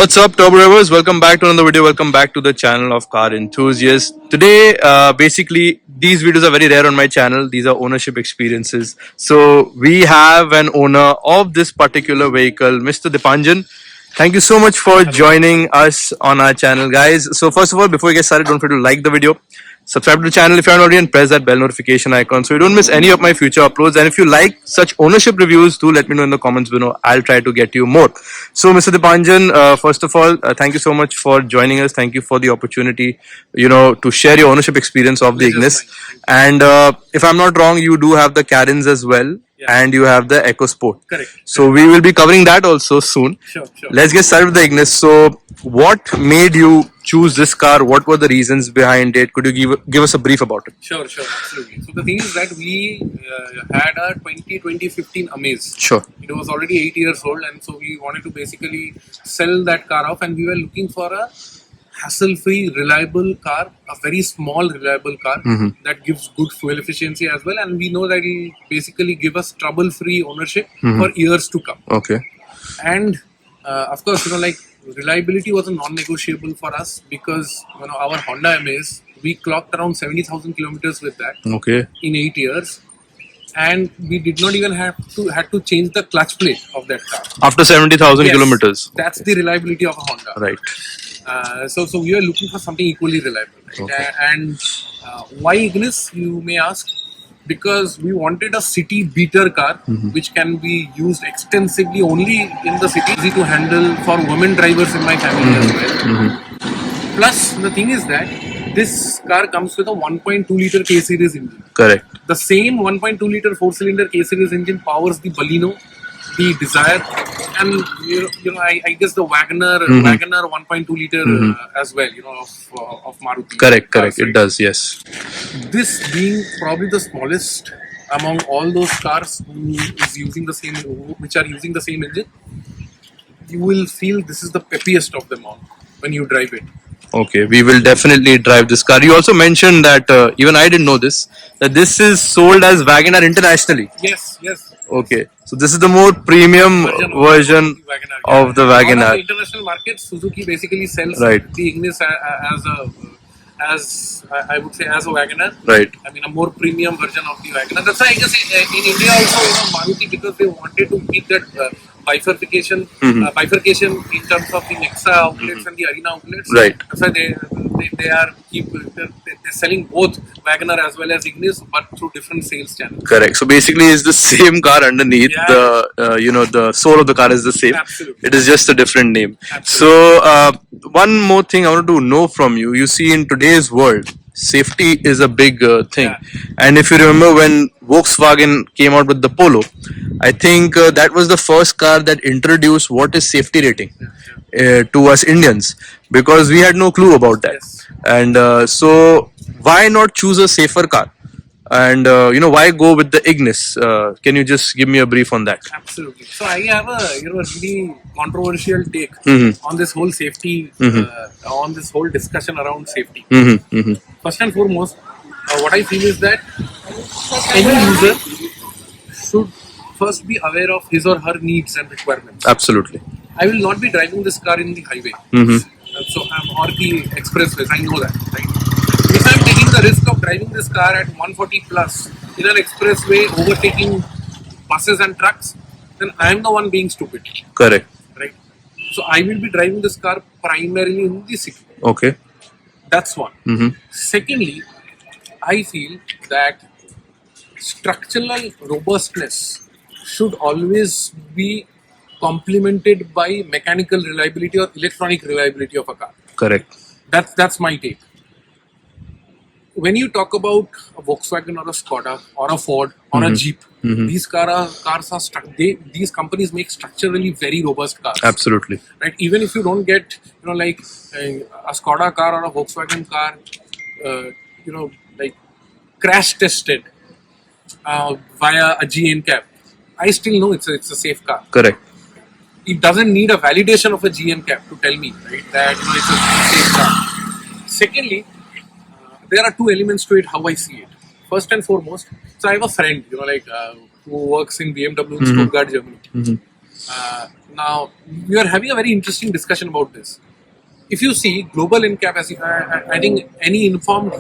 What's up, Turbo Ravers? Welcome back to another video. Welcome back to the channel of Car Enthusiasts. Today, basically, these videos are very rare on my channel. These are ownership experiences. So, we have an owner of this particular vehicle, Mr. Dipanjan. Thank you so much for joining us on our channel, guys. So, first of all, before we get started, don't forget to like the video. Subscribe to the channel if you haven't already and press that bell notification icon so you don't miss any of my future uploads. And if you like such ownership reviews, do let me know in the comments below. I'll try to get you more. So, Mr. Dipanjan, first of all, thank you so much for joining us. Thank you for the opportunity, to share your ownership experience of the Ignis. And if I'm not wrong, you do have the Karens as well. Yeah. And you have the EcoSport. Correct. So we will be covering that also soon. Sure. Let's get started with the Ignis. So what made you choose this car? What were the reasons behind it? Could you give us a brief about it? Sure, absolutely. So the thing is that we had a 2015 Amaze. Sure. It was already 8 years old, and so we wanted to basically sell that car off, and we were looking for a hassle-free, reliable car, a very small, reliable car that gives good fuel efficiency as well, and we know that it will basically give us trouble-free ownership for years to come. Okay. And of course, reliability was a non-negotiable for us because our Honda Amaze, we clocked around 70,000 kilometers with that. Okay. In 8 years, and we did not even had to change the clutch plate of that car After 70,000 Yes, kilometers. That's the reliability of a Honda. Right. So we are looking for something equally reliable. Right? Okay. And why Ignis, you may ask? Because we wanted a city beater car which can be used extensively only in the city, easy to handle for women drivers in my family as well. Plus, the thing is that this car comes with a 1.2 liter K series engine. Correct. The same 1.2 liter 4-cylinder K series engine powers the Baleno, the Desire, and I guess the Wagoner 1.2 liter as well, of Maruti. Correct. It does, yes. This being probably the smallest among all those cars which are using the same engine, you will feel this is the peppiest of them all when you drive it. Okay, we will definitely drive this car. You also mentioned that, even I didn't know this, that this is sold as Wagoner internationally. Yes. Okay, so this is the more premium version of the Wagoner. On the international market, Suzuki basically sells the Ignis as I would say as a Wagoner. Right. I mean, a more premium version of the Wagoner. That's why I guess in India also, Maruti, because they wanted to keep that bifurcation in terms of the Nexa outlets and the Arena outlets. Right. That's why they're selling both Wagoner as well as Ignis, but through different sales channels. Correct. So basically, it's the same car underneath. Yeah. The soul of the car is the same. Absolutely. It is just a different name. Absolutely. So one more thing I wanted to know from you. You see, in today's world, safety is a big thing. Yeah. And if you remember when Volkswagen came out with the Polo, I think that was the first car that introduced what is safety rating to us Indians, because we had no clue about that. Yes. And so why not choose a safer car? And why go with the Ignis? Can you just give me a brief on that? Absolutely. So I have a really controversial take on this whole safety, on this whole discussion around safety. First and foremost, what I feel is that any user should first be aware of his or her needs and requirements. Absolutely. I will not be driving this car in the highway, so or the expressways. I know that, right? If I'm taking the risk of driving this car at 140 plus in an expressway, overtaking buses and trucks, then I'm the one being stupid. Correct. Right? So I will be driving this car primarily in the city. Okay. That's one. Secondly, I feel that structural robustness should always be complemented by mechanical reliability or electronic reliability of a car. Correct. That's my take. When you talk about a Volkswagen or a Skoda or a Ford or a Jeep, these cars are these companies make structurally very robust cars. Absolutely. Right. Even if you don't get like a Skoda car or a Volkswagen car, like crash tested via a GN-CAP, I still know it's a safe car. Correct. It doesn't need a validation of a GN-CAP to tell me, right, that it's a safe car. Secondly, there are two elements to it, how I see it. First and foremost, so I have a friend, who works in BMW in Stuttgart, Germany. Now we are having a very interesting discussion about this. If you see global NCAP, as I think any informed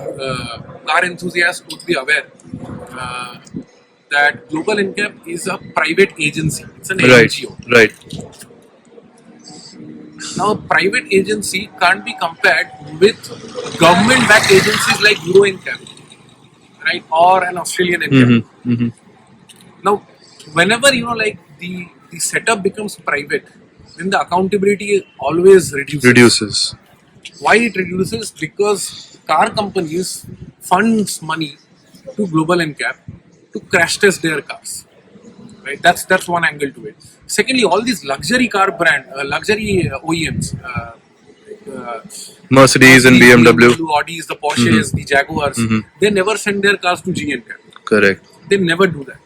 car enthusiast would be aware uh, that global NCAP is a private agency. It's an Right. NGO. Right. Now, a private agency can't be compared with government-backed agencies like Euro NCAP, right, or an Australian NCAP. Mm-hmm. Now, whenever the setup becomes private, then the accountability always reduces. Reduces. Why it reduces? Because car companies funds money to global NCAP to crash test their cars. Right, that's one angle to it. Secondly, all these luxury car luxury OEMs, Mercedes and BMW. Audis, the Porsches, the Jaguars, they never send their cars to G NCAP. Correct. They never do that.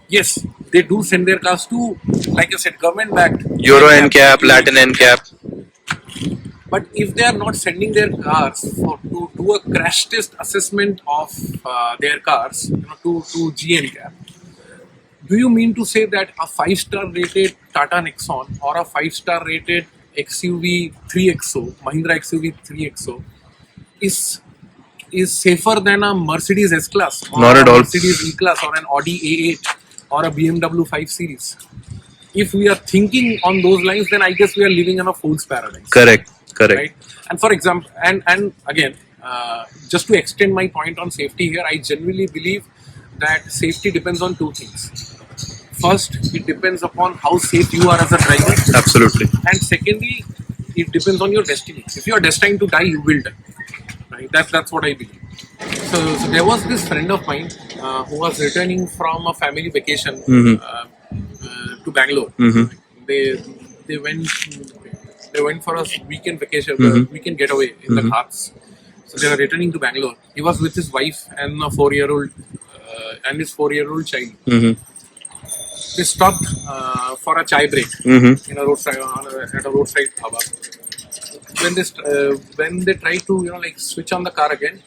Yes, they do send their cars to, like I said, government-backed Euro NCAP, Latin NCAP. But if they are not sending their cars to do a crash test assessment of their cars, to GNCAP, do you mean to say that a 5-star rated Tata Nexon or a 5-star rated XUV 3XO, Mahindra XUV 3XO, is safer than a Mercedes S Class or Not a at all. Mercedes E Class or an Audi A8 or a BMW 5 Series? If we are thinking on those lines, then I guess we are living in a fool's paradise. Correct. Correct. Right? And for example, and again, just to extend my point on safety here, I genuinely believe that safety depends on two things. First, it depends upon how safe you are as a driver. Absolutely. And secondly, it depends on your destiny. If you are destined to die, you will die. Right? That's what I believe. So there was this friend of mine who was returning from a family vacation to Bangalore. They went for a weekend vacation, weekend getaway in the Ghats. So they were returning to Bangalore. He was with his wife and a 4-year-old and his 4-year-old child. They stopped for a chai break in a roadside at a roadside dhaba. When they tried to switch on the car again,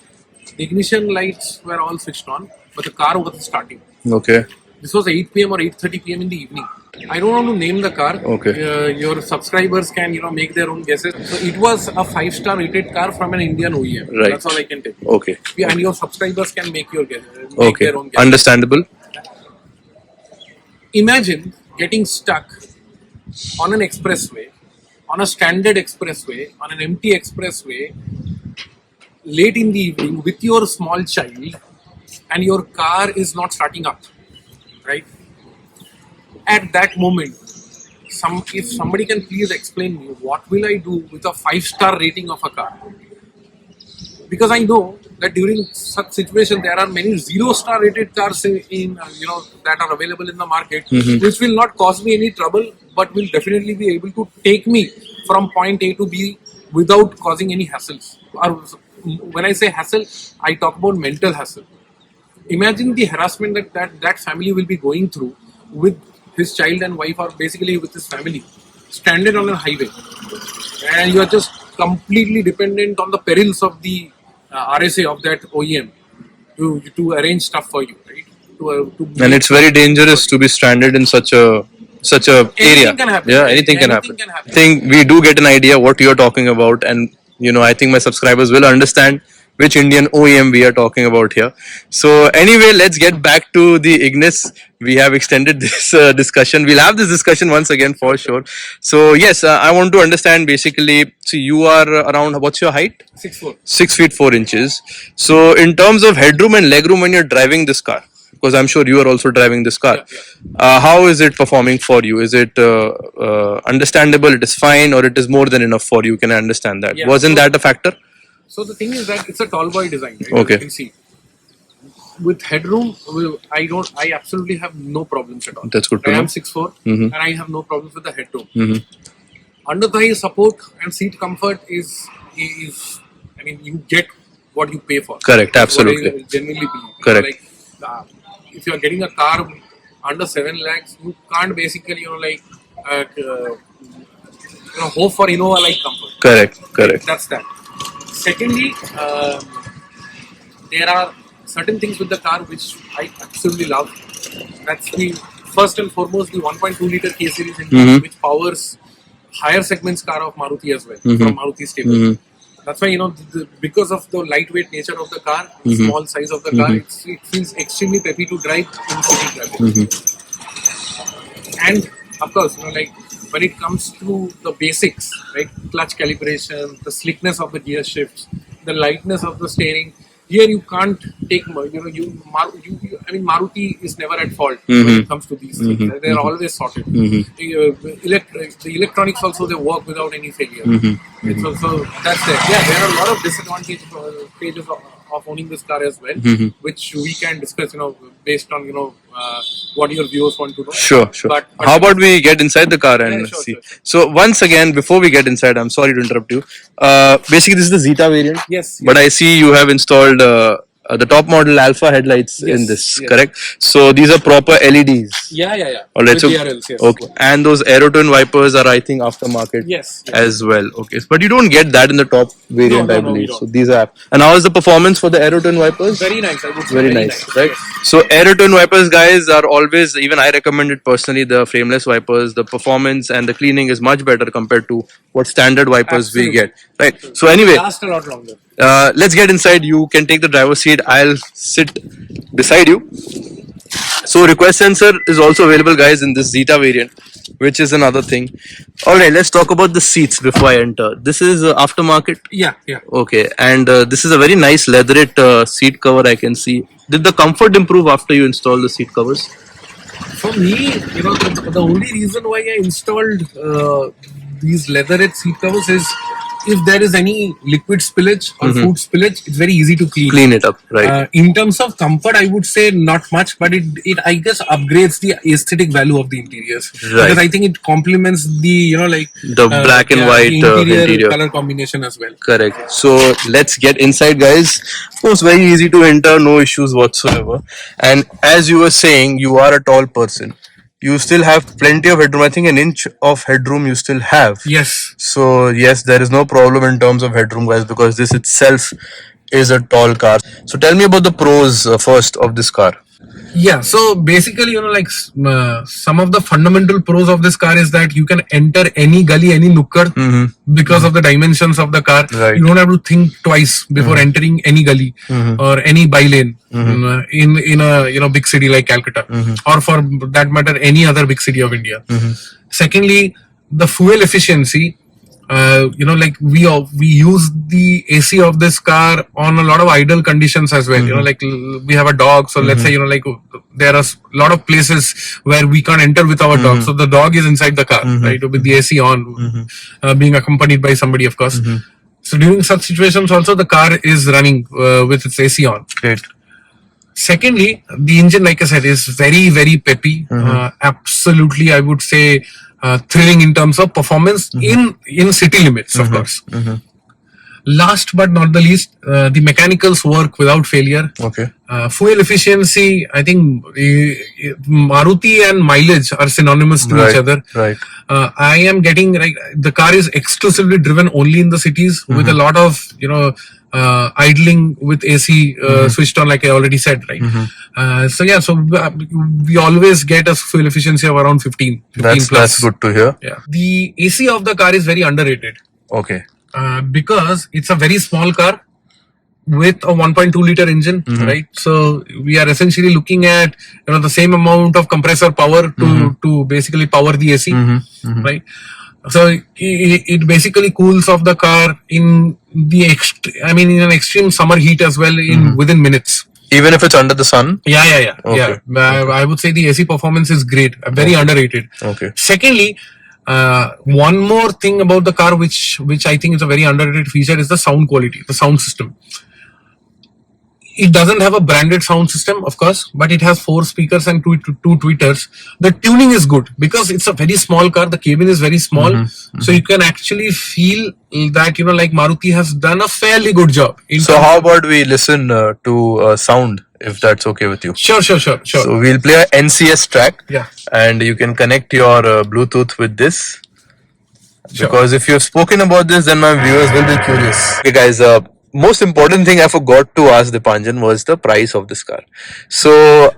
the ignition lights were all switched on, but the car wasn't starting. Okay. This was 8 p.m. or 8:30 p.m. in the evening. I don't want to name the car. Okay. Your subscribers can make their own guesses. So it was a 5-star rated car from an Indian OEM. Right. That's all I can tell you. Okay. Yeah, and your subscribers can make your guess, Okay. their own guesses. Understandable. Imagine getting stuck on an expressway, on a standard expressway, on an empty expressway, late in the evening with your small child, and your car is not starting up, right? At that moment, if somebody can please explain me, what will I do with a 5-star rating of a car? Because I know that during such situation there are many 0-star rated cars in that are available in the market, which will not cause me any trouble, but will definitely be able to take me from point A to B without causing any hassles. Or when I say hassle, I talk about mental hassle. Imagine the harassment that family will be going through with his child and wife, or basically with his family, stranded on a highway, and you are just completely dependent on the perils of the RSA of that OEM to arrange stuff for you, right? And it's very dangerous to be stranded in such a area. Anything can happen. Yeah, Right? anything can Anything happen. can happen. I think we do get an idea what you're talking about, and I think my subscribers will understand which Indian OEM we are talking about here. So anyway, let's get back to the Ignis. We have extended this discussion. We'll have this discussion once again for sure. So yes, I want to understand basically. So you are around, what's your height? 6'4". 6 feet 4 inches. So in terms of headroom and legroom when you're driving this car, because I'm sure you are also driving this car, how is it performing for you? Is it understandable? It is fine, or it is more than enough for you? Can I understand that? Yeah, Wasn't that a factor? So the thing is that it's a tall boy design, right? Okay. You can see. With headroom, I absolutely have no problems at all. That's good to I know. am 6'4", and I have no problems with the headroom. Under thigh support and seat comfort is I mean, you get what you pay for. Correct, That's absolutely. what I genuinely believe. Correct. If you are getting a car under 7 lakhs, you can't basically hope for Innova-like comfort. Correct. That's that. Secondly, there are certain things with the car which I absolutely love. That's the first and foremost the 1.2 liter K series engine, which powers higher segments car of Maruti as well, from Maruti stable. That's why, because of the lightweight nature of the car, small size of the car, it feels extremely peppy to drive in city traffic. And of course, like when it comes to the basics, right, clutch calibration, the slickness of the gear shifts, the lightness of the steering, here you can't take, I mean, Maruti is never at fault when it comes to these things. They're always sorted. The electronics also, they work without any failure. It's also, that's it. Yeah, there are a lot of disadvantages of owning this car as well, which we can discuss, based on, what your viewers want to know. Sure. But How about we get inside the car and sure, see? sure. So once again, before we get inside, I'm sorry to interrupt you. Basically, this is the Zeta variant. Yes. But I see you have installed the top model Alpha headlights in this, correct? So these are proper LEDs. Yeah. All right. With So DRLs, yes. okay, and those aerotone wipers are, I think, aftermarket. Yes. As well. Okay, but you don't get that in the top variant, No, I we believe. don't. So these are. And how is the performance for the aerotone wipers? Very nice, I would say. Very nice, right? So aerotone wipers, guys, are always, even I recommend it personally, the frameless wipers. The performance and the cleaning is much better compared to what standard wipers we get, right? So anyway, Last a lot longer. let's get inside. You can take the driver's seat. I'll sit beside you. So request sensor is also available, guys, in this Zeta variant, which is another thing. All right, let's talk about the seats before I enter. This is aftermarket. Yeah. Okay, and this is a very nice leatherette seat cover, I can see. Did the comfort improve after you installed the seat covers? For me, the only reason why I installed these leatherette seat covers is if there is any liquid spillage or food spillage, it's very easy to clean. Clean it up, right? In terms of comfort, I would say not much, but it I guess upgrades the aesthetic value of the interiors. Right. Because I think it complements the the black and white interior color combination as well. Correct. So let's get inside, guys. It was very easy to enter, no issues whatsoever. And as you were saying, you are a tall person. You still have plenty of headroom. I think an inch of headroom you still have. Yes. So yes, there is no problem in terms of headroom, guys, because this itself is a tall car. So tell me about the pros first of this car. Yeah, so basically, some of the fundamental pros of this car is that you can enter any gully, any nukkad because of the dimensions of the car. Right. You don't have to think twice before entering any gully or any bylane in a big city like Calcutta or for that matter any other big city of India. Secondly, the fuel efficiency. We use the AC of this car on a lot of idle conditions as well. We have a dog, so let's say there are a lot of places where we can't enter with our dog, so the dog is inside the car, right, with the AC on, being accompanied by somebody, of course. So during such situations, also the car is running with its AC on. Great. Secondly, the engine, like I said, is very, very peppy. Absolutely, I would say. Thrilling in terms of performance in city limits, of course. Last but not the least, the mechanicals work without failure. Okay. Fuel efficiency, I think Maruti and mileage are synonymous to each other. Right. I am getting the car is exclusively driven only in the cities with a lot of idling with AC switched on, like I already said, right? So we always get a fuel efficiency of around 15 plus. That's good to hear. Yeah. The AC of the car is very underrated. Okay. Because it's a very small car with a 1.2 liter engine, right? So we are essentially looking at the same amount of compressor power to basically power the AC, right? So it basically cools off the car in in an extreme summer heat as well within minutes. Even if it's under the sun? Yeah. Okay. I would say the AC performance is great, very underrated. Okay. Secondly, one more thing about the car which I think is a very underrated feature is the sound quality, the sound system. It doesn't have a branded sound system, of course, but it has 4 speakers and two tweeters. The tuning is good because it's a very small car. The cabin is very small, so you can actually feel that like Maruti has done a fairly good job. So how about we listen to sound, if that's okay with you? Sure. So we'll play a NCS track. Yeah. And you can connect your Bluetooth with this. Sure. Because if you've spoken about this, then my viewers will be curious. Okay, guys. most important thing I forgot to ask Dipanjan was the price of this car. So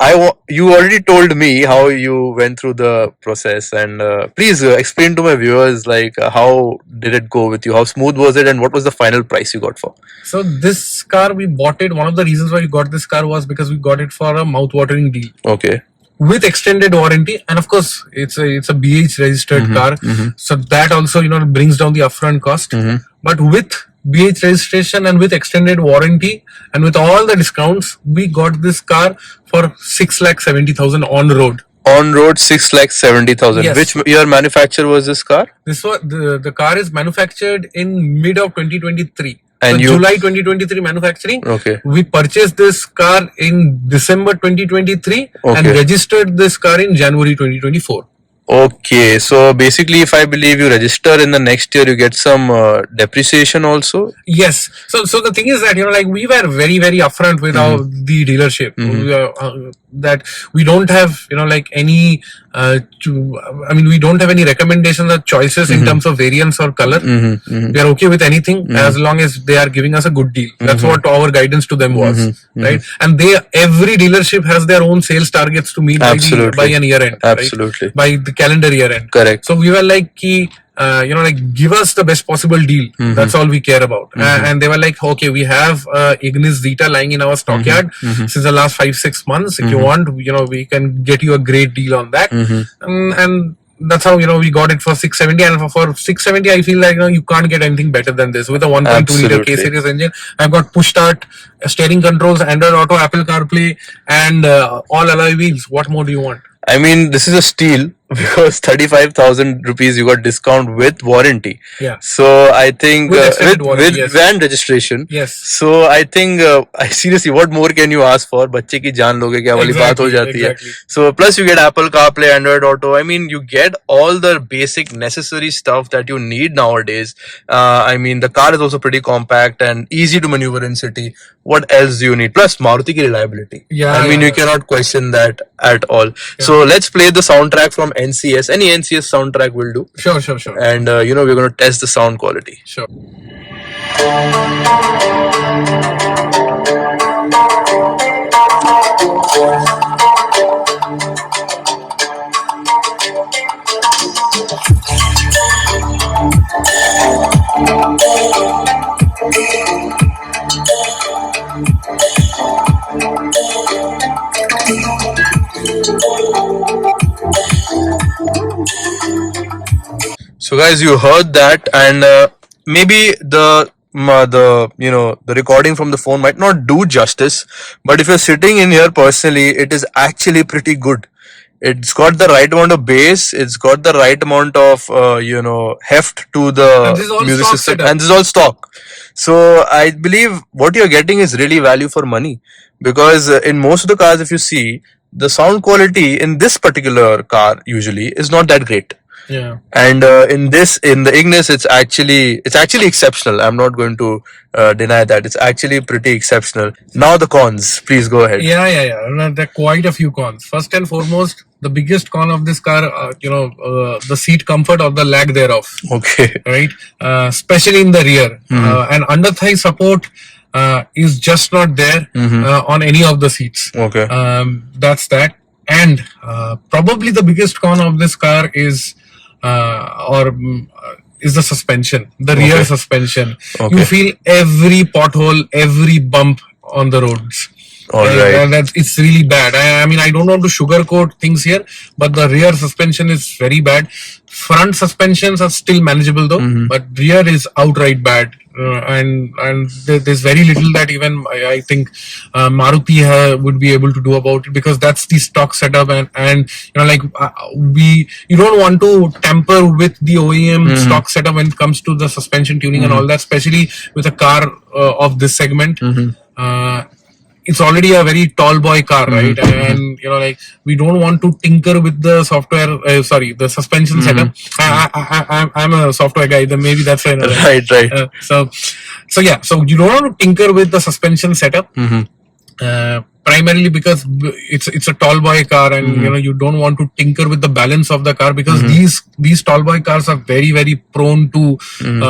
you already told me how you went through the process, and please explain to my viewers like how did it go with you? How smooth was it, and what was the final price you got for? So this car, we bought it. One of the reasons why we got this car was because we got it for a mouth-watering deal Okay. with extended warranty, and of course, it's a BH registered car. So that also brings down the upfront cost. But with BH registration and with extended warranty and with all the discounts, we got this car for 6,70,000 on road. On road 6,70,000. Yes. Which year manufacture was this car? This was the car is manufactured in mid of 2023. And so July 2023 manufacturing. Okay. We purchased this car in December 2023 and Okay. registered this car in January 2024. Okay, so basically, if I believe you register in the next year, you get some depreciation also. Yes. So the thing is that like we were very upfront with the dealership that we don't have like any we don't have any recommendations or choices in terms of variants or color. We are okay with anything as long as they are giving us a good deal. That's what our guidance to them was, right? And every dealership has their own sales targets to meet by an year end, Absolutely. right? By the calendar year end. Correct. So we were like, give us the best possible deal. That's all we care about. And they were like, okay, we have Ignis Zeta lying in our stockyard since the last 5-6 months. If you want, we can get you a great deal on that. And that's how we got it for 670. And for 670, I feel like you can't get anything better than this with a 1.2 liter K series engine. I've got push start, steering controls, Android Auto, Apple CarPlay, and all alloy wheels. What more do you want? I mean, this is a steal because 35,000 rupees you got discount with warranty. Yeah. So I think With warranty, yes. van registration. Yes. So I think I seriously, what more can you ask for? बच्चे की जान लोगे क्या वाली बात हो जाती है. So plus you get Apple CarPlay, Android Auto. I mean, you get all the basic necessary stuff that you need nowadays. I mean, the car is also pretty compact and easy to maneuver in city. What else do you need? Plus Maruti ki reliability. Yeah. I mean, you cannot question that at all. Yeah. So let's play the soundtrack from NCS. Any NCS soundtrack will do. Sure. And we're going to test the sound quality. Sure. So guys, you heard that, and maybe the recording from the phone might not do justice, but if you're sitting in here personally, it is actually pretty good. It's got the right amount of bass. It's got the right amount of heft to the music system, and this is all stock. So I believe what you're getting is really value for money, because in most of the cars, if you see, the sound quality in this particular car usually is not that great. Yeah. And in the Ignis, it's actually exceptional. I'm not going to deny that. It's actually pretty exceptional. Now the cons, please go ahead. Yeah. There are quite a few cons. First and foremost, the biggest con of this car, the seat comfort or the lack thereof. Okay. Right. Especially in the rear, and under thigh support is just not there on any of the seats. Okay. That's that. And probably the biggest con of this car is the suspension, the rear suspension. Okay. You feel every pothole, every bump on the roads. All right. It's really bad. I mean, I don't want to sugarcoat things here, but the rear suspension is very bad. Front suspensions are still manageable though, but rear is outright bad. And there's very little that even I think Maruti would be able to do about it, because that's the stock setup, and you don't want to tamper with the OEM stock setup when it comes to the suspension tuning and all that, especially with a car of this segment. It's already a very tall boy car, right? And we don't want to tinker with the software. The suspension setup. I'm a software guy. Then maybe that's why. Right. So you don't want to tinker with the suspension setup. primarily because it's a tall boy car, and you don't want to tinker with the balance of the car, because these tall boy cars are very, very prone to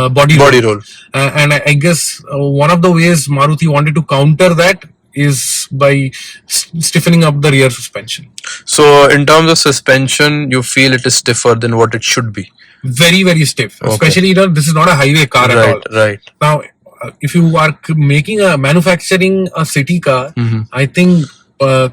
body roll. And I guess one of the ways Maruti wanted to counter that is by stiffening up the rear suspension. So in terms of suspension, you feel it is stiffer than what it should be. Very, very stiff. Okay. Especially, this is not a highway car at all. Right. Now, if you are manufacturing a city car, I think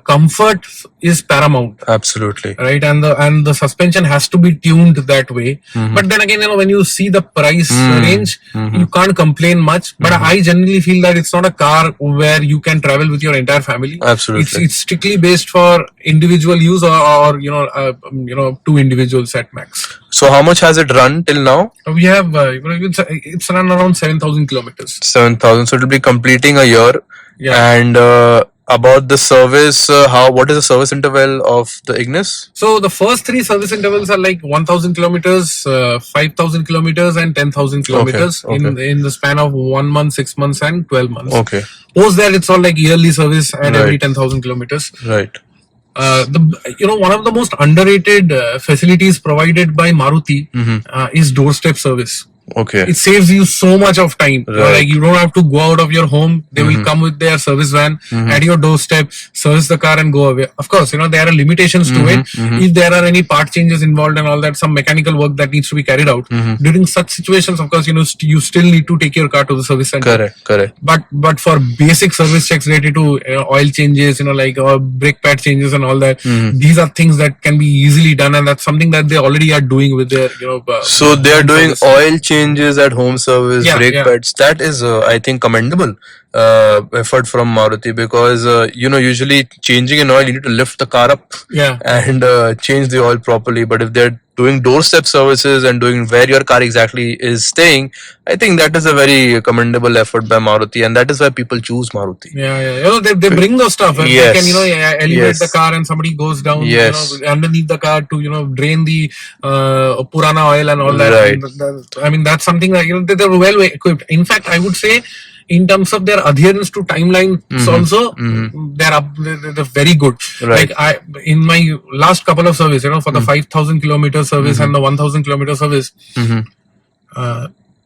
comfort is paramount. Absolutely. Right, and the suspension has to be tuned that way. But then again, when you see the price range, you can't complain much. But I generally feel that it's not a car where you can travel with your entire family. Absolutely. It's strictly based for individual use, or two individuals at max. So how much has it run till now? We have it's run around 7,000 kilometers. 7,000. So it will be completing a year. Yeah. And about the service, what is the service interval of the Ignis? So the first 3 service intervals are like 1,000 kilometers, 5,000 kilometers, and 10,000 kilometers in the span of 1 month, 6 months, and 12 months. Okay. Post that, it's all like yearly service and every 10,000 kilometers. Right. One of the most underrated facilities provided by Maruti is doorstep service. Okay. It saves you so much of time. Right. Like, you don't have to go out of your home. They will come with their service van at your doorstep, service the car, and go away. Of course, there are limitations to it. If there are any part changes involved and all that, some mechanical work that needs to be carried out. During such situations, of course, you still need to take your car to the service center. Correct. But for basic service checks related to oil changes, brake pad changes and all that, these are things that can be easily done, and that's something that they already are doing with their, So they are doing oil changes at home service, brake pads. That is, I think, commendable effort from Maruti, because usually changing an oil, you need to lift the car up and change the oil properly. But if they're doing doorstep services and doing where your car exactly is staying, I think that is a very commendable effort by Maruti, and that is why people choose Maruti. They bring those stuff. Yes. They can elevate the car, and somebody goes down underneath the car to drain the Purana oil and all that. Right. I mean, that's something that they're well equipped. In fact, I would say, in terms of their adherence to timelines, also they're very good. Right. Like, in my last couple of service, for the 5,000 kilometer service and the 1,000 kilometer service,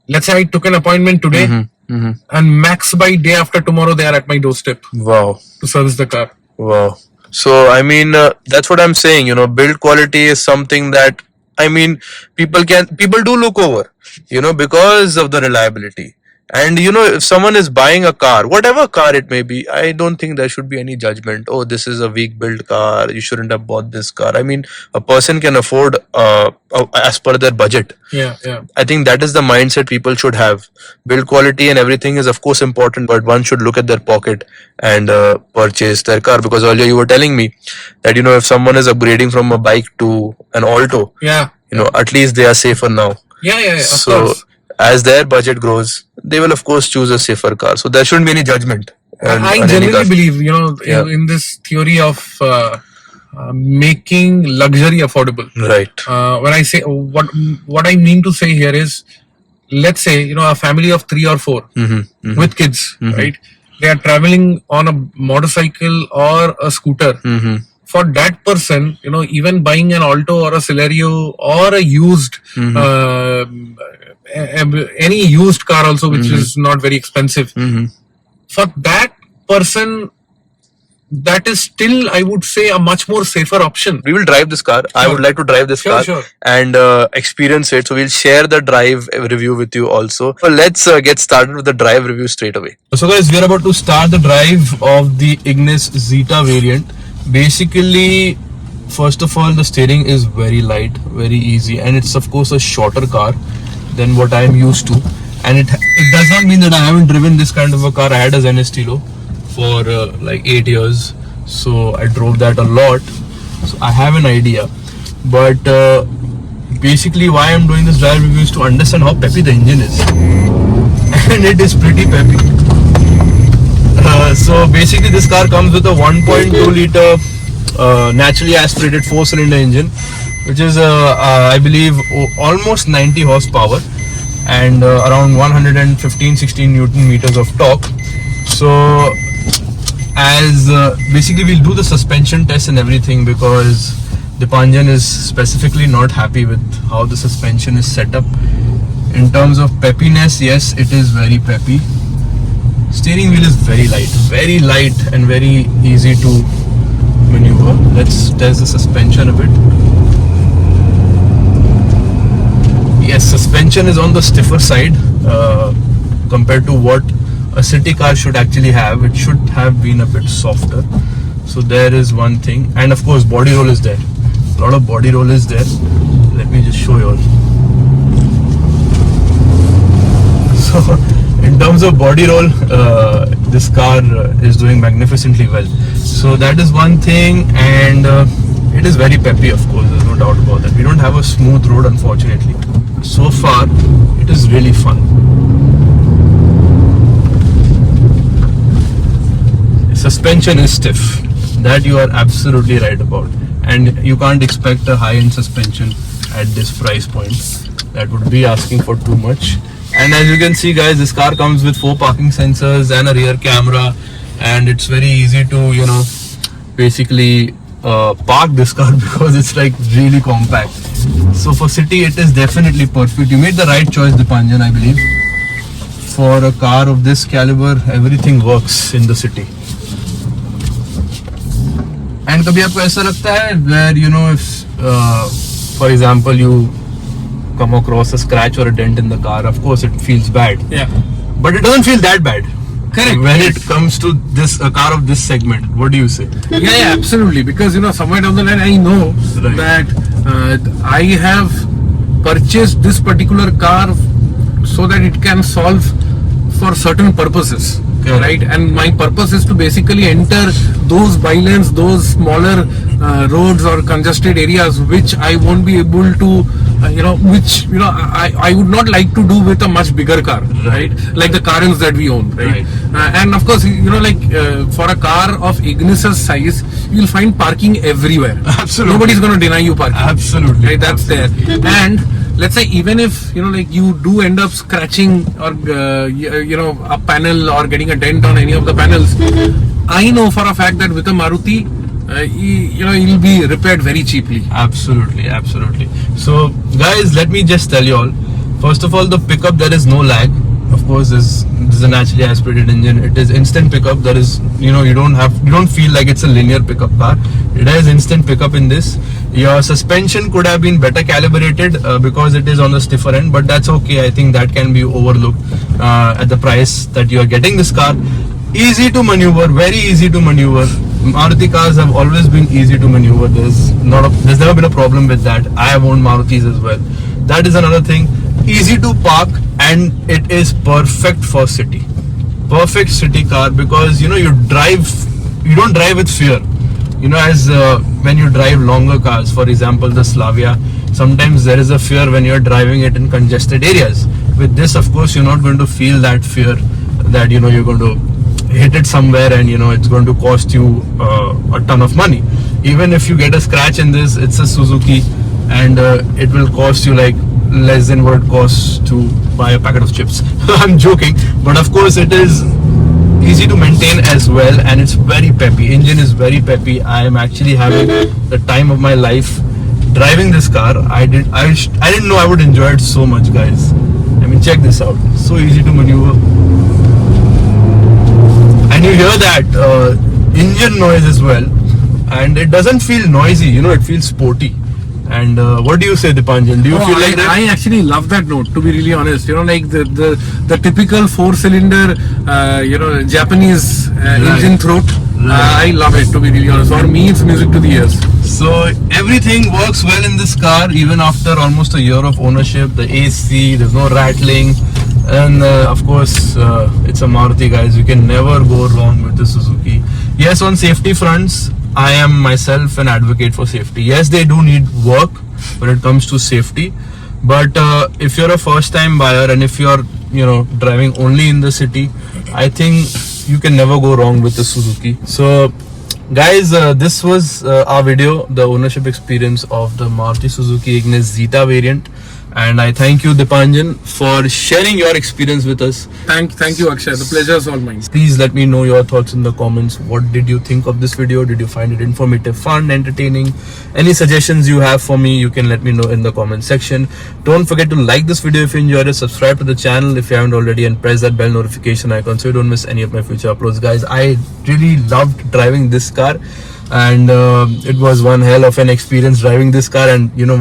let's say I took an appointment today, and max by day after tomorrow they are at my doorstep. Wow. To service the car. Wow. So I mean, that's what I'm saying. Build quality is something that, I mean, people do look over, because of the reliability. And if someone is buying a car, whatever car it may be, I don't think there should be any judgment. Oh, this is a weak built car, you shouldn't have bought this car. I mean, a person can afford as per their budget. Yeah. I think that is the mindset people should have. Build quality and everything is of course important, but one should look at their pocket and purchase their car. Because earlier you were telling me that if someone is upgrading from a bike to an Alto, at least they are safer now. Yeah, so of course. As their budget grows, they will of course choose a safer car. So there shouldn't be any judgment. I generally believe, in this theory of making luxury affordable. Right. When I say, what I mean to say here is, let's say, a family of 3 or 4 with kids, right? They are traveling on a motorcycle or a scooter. For that person, even buying an Alto or a Celerio or a used, any used car also, which is not very expensive, for that person, that is still, I would say, a much more safer option. We will drive this car. Sure. I would like to drive this car and experience it. So we'll share the drive review with you also. So let's get started with the drive review straight away. So guys, we are about to start the drive of the Ignis Zeta variant. Basically, first of all, the steering is very light, very easy, and it's of course a shorter car than what I am used to. And it does not mean that I haven't driven this kind of a car. I had a Zen Estilo for like 8 years, so I drove that a lot, so I have an idea. But basically, why I'm doing this drive review is to understand how peppy the engine is, and it is pretty peppy. So basically, this car comes with a 1.2 liter naturally aspirated 4-cylinder engine, which is I believe almost 90 horsepower and around 115-16 Newton meters of torque. So as basically we'll do the suspension test and everything, because Dipanjan is specifically not happy with how the suspension is set up. In terms of peppiness, yes, it is very peppy. Steering wheel is very light and very easy to maneuver. Let's test the suspension a bit. Yes, suspension is on the stiffer side compared to what a city car should actually have. It should have been a bit softer. So there is one thing, and of course body roll is there. A lot of body roll is there. Let me just show you all. So in terms of body roll, this car is doing magnificently well. So that is one thing, and it is very peppy, of course, there's no doubt about that. We don't have a smooth road, unfortunately. So far, it is really fun. Suspension is stiff. That you are absolutely right about. And you can't expect a high-end suspension at this price point. That would be asking for too much. And as you can see, guys, this car comes with 4 parking sensors and a rear camera, and it's very easy to, you know, basically park this car because it's like really compact. So for city, it is definitely perfect. You made the right choice, Dipanjan, I believe. For a car of this caliber, everything works in the city. And कभी आपको ऐसा लगता है where, you know, if for example you come across a scratch or a dent in the car, of course it feels bad. Yeah. But it doesn't feel that bad. Correct. When it comes to this a car of this segment, what do you say? Yeah, absolutely. Because, you know, somewhere down the line, I know Right. that I have purchased this particular car so that it can solve for certain purposes. Correct. Right, and my purpose is to basically enter those bylanes, those smaller roads or congested areas which I won't be able to, I would not like to do with a much bigger car, right? Like the Karens that we own, right? And of course, you know, like for a car of Ignis's size, you'll find parking everywhere. Absolutely. Nobody's going to deny you parking. Absolutely. Right, that's there. And let's say even if, you know, like you do end up scratching or a panel or getting a dent on any of the panels, I know for a fact that with a Maruti, you'll be repaired very cheaply. Absolutely. So guys, let me just tell you all. First of all, the pickup, there is no lag. Of course, this is a naturally aspirated engine. It is instant pickup. There is, you don't feel like it's a linear pickup car. It has instant pickup in this. Your suspension could have been better calibrated because it is on the stiffer end, but that's okay. I think that can be overlooked at the price that you are getting this car. Easy to maneuver, very easy to maneuver. Maruti cars have always been easy to maneuver. There's never been a problem with that. I have owned Marutis as well. That is another thing. Easy to park, and it is perfect for city. Perfect city car, because you don't drive with fear. You know, as when you drive longer cars, for example the Slavia, sometimes there is a fear when you're driving it in congested areas. With this, of course, you're not going to feel that fear that, you know, you're going to hit it somewhere and, you know, it's going to cost you a ton of money. Even if you get a scratch in this, it's a Suzuki, and it will cost you like less than what it costs to buy a packet of chips. I'm joking, but of course it is easy to maintain as well, and it's very peppy. Engine is very peppy. I am actually having the time of my life driving this car. I didn't know I would enjoy it so much, guys. I mean, check this out. So easy to maneuver, and you hear that engine noise as well, and it doesn't feel noisy. You know, it feels sporty. And what do you say, Dipanjan? Do you feel like that? I actually love that note, to be really honest. You know, like the typical 4-cylinder, Japanese engine throat. I love it, to be really honest. For me, it's music to the ears. So everything works well in this car, even after almost a year of ownership. The AC, there's no rattling, and of course, it's a Maruti, guys. You can never go wrong with the Suzuki. Yes, on safety fronts, I am myself an advocate for safety. Yes, they do need work when it comes to safety, but if you're a first-time buyer and if you're, you know, driving only in the city, I think you can never go wrong with the Suzuki. So, guys, this was our video, the ownership experience of the Maruti Suzuki Ignis Zeta variant. And I thank you, Dipanjan, for sharing your experience with us. Thank you, Akshay. The pleasure is all mine. Please let me know your thoughts in the comments. What did you think of this video? Did you find it informative, fun, entertaining? Any suggestions you have for me, you can let me know in the comment section. Don't forget to like this video if you enjoyed it. Subscribe to the channel if you haven't already, and press that bell notification icon so you don't miss any of my future uploads. Guys, I really loved driving this car, and it was one hell of an experience driving this car. And you know,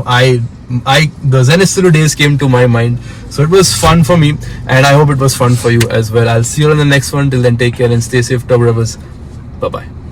the Zenistru days came to my mind, so it was fun for me, and I hope it was fun for you as well. I'll see you on the next one. Till then, take care and stay safe, Tub Bye bye.